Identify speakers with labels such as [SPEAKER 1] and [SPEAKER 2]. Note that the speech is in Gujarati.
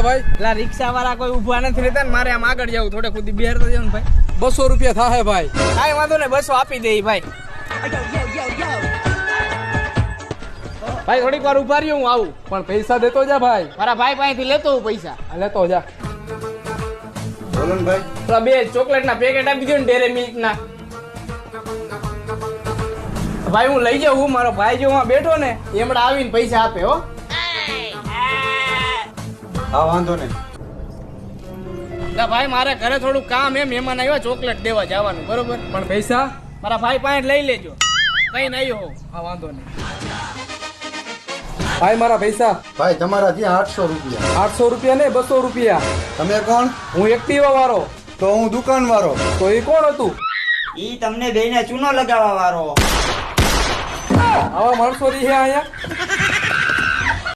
[SPEAKER 1] ભાઈ?
[SPEAKER 2] એટલે રિક્ષા વાળા કોઈ ઊભા નથી રહેતા ને મારે આમ આગળ જવું, થોડે ખુદી બિહાર તો જવું ને ભાઈ.
[SPEAKER 1] 200 રૂપિયા થાય ભાઈ.
[SPEAKER 2] કાંઈ વાંધો નહીં, 200 આપી દે ભાઈ. ભાઈ થોડીક વાર ઉભા રહ્યો, હું આવું.
[SPEAKER 1] પણ પૈસા દેતો જા ભાઈ.
[SPEAKER 2] મારા ભાઈ પાસેથી લેતો હું પૈસા.
[SPEAKER 1] આ લેતો જા.
[SPEAKER 3] બોલો ને ભાઈ.
[SPEAKER 2] પેલા 2 ચોકલેટના પેકેટ આપી દો ને, ડેરી મિલ્કના. ભાઈ હું લઈ જાઉં, મારો ભાઈ જો બેઠો ને એમડા આવીને પૈસા આપે હો.
[SPEAKER 3] હા વાંધો નહીં.
[SPEAKER 2] ભાઈ મારે ઘરે થોડું કામ એમ મહેમાન આવ્યા, ચોકલેટ દેવા જવાનું, બરોબર?
[SPEAKER 1] પણ પૈસા
[SPEAKER 2] મારા ભાઈ પાસે લઈ લેજો, કઈ નહીં હો.
[SPEAKER 1] હા વાંધો નહીં. ભાઈ મારા પૈસા.
[SPEAKER 3] ભાઈ તમારા ત્યાં 800 રૂપિયા.
[SPEAKER 1] 800 રૂપિયા ને 200 રૂપિયા.
[SPEAKER 3] તમે કોણ?
[SPEAKER 1] હું એક્ટિવા વાળો.
[SPEAKER 3] તો હું દુકાન વાળો.
[SPEAKER 1] તો એ કોણ હતું?
[SPEAKER 4] ઈ તમને બેને ચૂનો લગાવવા વાળો.
[SPEAKER 1] આવા માણસો રહી અહીંયા.